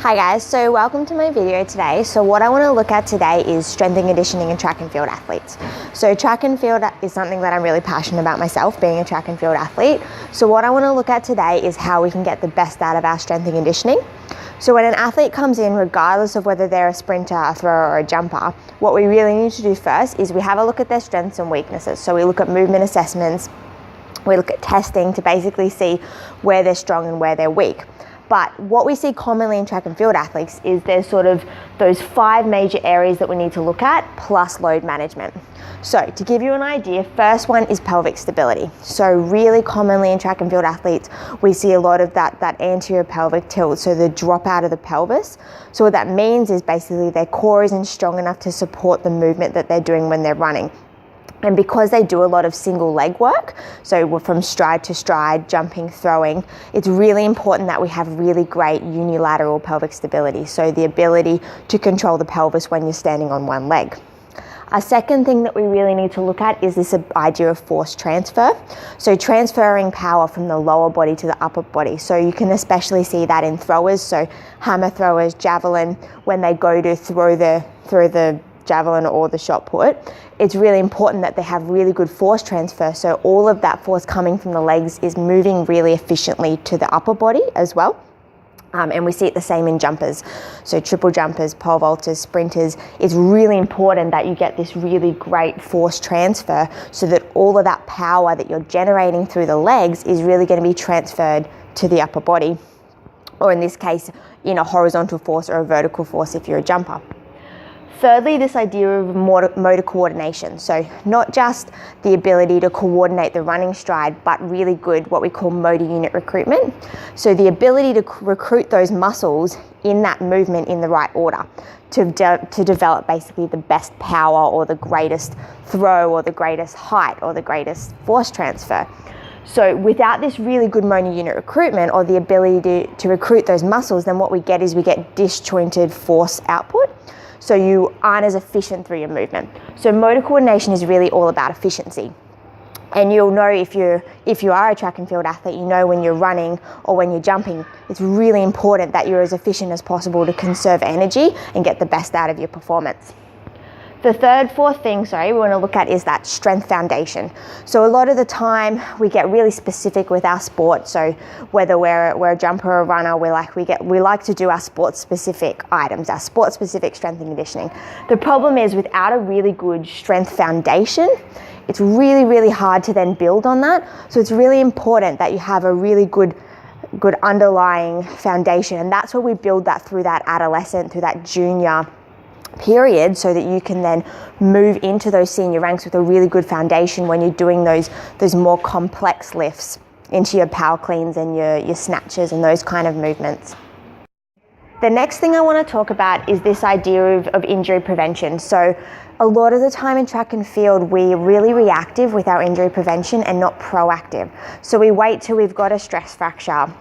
Hi guys, so welcome to my video today. So what I want to look at today is strength and conditioning in track and field athletes. So track and field is something that I'm really passionate about myself, being a track and field athlete. So what I want to look at today is how we can get the best out of our strength and conditioning. So when an athlete comes in, regardless of whether they're a sprinter, a thrower or a jumper, what we really need to do first is we have a look at their strengths and weaknesses. So we look at movement assessments, we look at testing to basically see where they're strong and where they're weak. But what we see commonly in track and field athletes is there's sort of those 5 major areas that we need to look at, plus load management. So to give you an idea, first one is pelvic stability. So really commonly in track and field athletes, we see a lot of that anterior pelvic tilt, so the drop out of the pelvis. So what that means is basically their core isn't strong enough to support the movement that they're doing when they're running. And because they do a lot of single leg work, so from stride to stride, jumping, throwing, it's really important that we have really great unilateral pelvic stability. So the ability to control the pelvis when you're standing on one leg. A second thing that we really need to look at is this idea of force transfer. So transferring power from the lower body to the upper body. So you can especially see that in throwers. So hammer throwers, javelin, when they go to throw the javelin or the shot put, it's really important that they have really good force transfer. So all of that force coming from the legs is moving really efficiently to the upper body as well. And we see it the same in jumpers. So triple jumpers, pole vaulters, sprinters, it's really important that you get this really great force transfer so that all of that power that you're generating through the legs is really going to be transferred to the upper body, or in this case, in a horizontal force or a vertical force if you're a jumper. Thirdly, this idea of motor coordination. So not just the ability to coordinate the running stride, but really good, what we call motor unit recruitment. So the ability to recruit those muscles in that movement in the right order to develop basically the best power or the greatest throw or the greatest height or the greatest force transfer. So without this really good motor unit recruitment or the ability to recruit those muscles, then what we get is we get disjointed force output. So you aren't as efficient through your movement. So motor coordination is really all about efficiency. And you'll know if you are a track and field athlete, you know when you're running or when you're jumping, it's really important that you're as efficient as possible to conserve energy and get the best out of your performance. The fourth thing we want to look at is that strength foundation. So a lot of the time we get really specific with our sport. So whether we're a jumper or a runner, we like to do our sport specific items, our sport specific strength and conditioning. The problem is without a really good strength foundation, it's really, really hard to then build on that. So it's really important that you have a really good underlying foundation, and that's where we build that through that adolescent, through that junior period, so that you can then move into those senior ranks with a really good foundation when you're doing those more complex lifts into your power cleans and your snatches and those kind of movements. The next thing I want to talk about is this idea of injury prevention. So a lot of the time in track and field, we're really reactive with our injury prevention and not proactive. So we wait till we've got a stress fracture,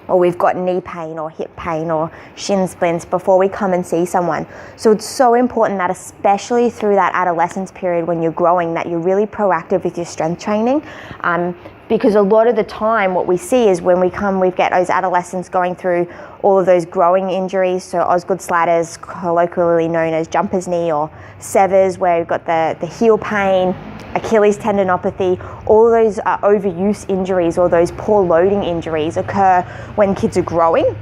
or we've got knee pain or hip pain or shin splints before we come and see someone. So it's so important that especially through that adolescence period when you're growing, that you're really proactive with your strength training. Because a lot of the time what we see is when we get those adolescents going through all of those growing injuries, so osgood schlatters, colloquially known as jumper's knee, or severs where you've got the heel pain, Achilles tendinopathy, all of those overuse injuries or those poor loading injuries occur when kids are growing.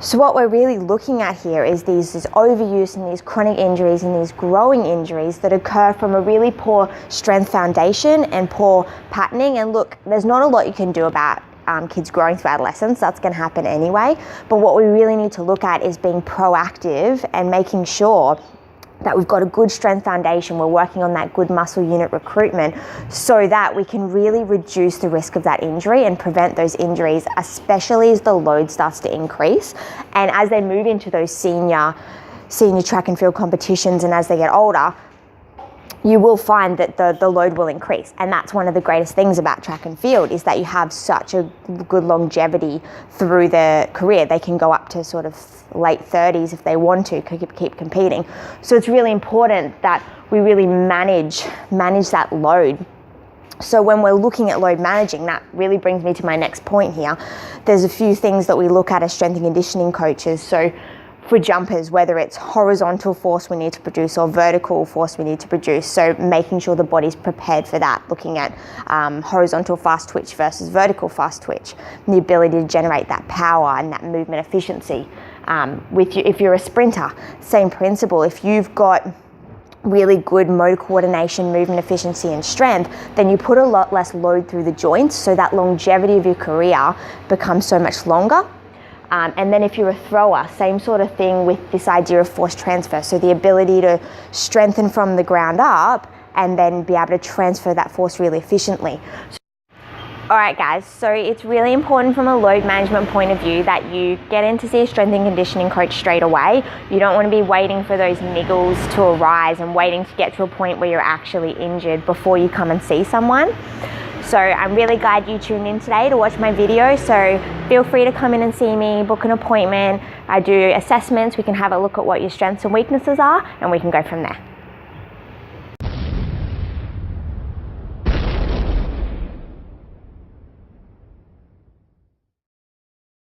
So what we're really looking at here is this overuse and these chronic injuries and these growing injuries that occur from a really poor strength foundation and poor patterning. And look, there's not a lot you can do about kids growing through adolescence. That's going to happen anyway. But what we really need to look at is being proactive and making sure that we've got a good strength foundation, we're working on that good muscle unit recruitment so that we can really reduce the risk of that injury and prevent those injuries, especially as the load starts to increase. And as they move into those senior track and field competitions and as they get older, you will find that the load will increase. And that's one of the greatest things about track and field, is that you have such a good longevity through the career. They can go up to sort of late 30s if they want to keep competing. So it's really important that we really manage that load So when we're looking at load managing, that really brings me to my next point here. There's a few things that we look at as strength and conditioning coaches. So for jumpers, whether it's horizontal force we need to produce or vertical force we need to produce, so making sure the body's prepared for that, looking at horizontal fast twitch versus vertical fast twitch, the ability to generate that power and that movement efficiency. If you're a sprinter, same principle. If you've got really good motor coordination, movement efficiency and strength, then you put a lot less load through the joints, so that longevity of your career becomes so much longer. And then if you're a thrower, same sort of thing with this idea of force transfer, so the ability to strengthen from the ground up and then be able to transfer that force really efficiently. Alright guys, so it's really important from a load management point of view that you get in to see a strength and conditioning coach straight away. You don't want to be waiting for those niggles to arise and waiting to get to a point where you're actually injured before you come and see someone. So I'm really glad you tuned in today to watch my video, so feel free to come in and see me, book an appointment. I do assessments, we can have a look at what your strengths and weaknesses are, and we can go from there.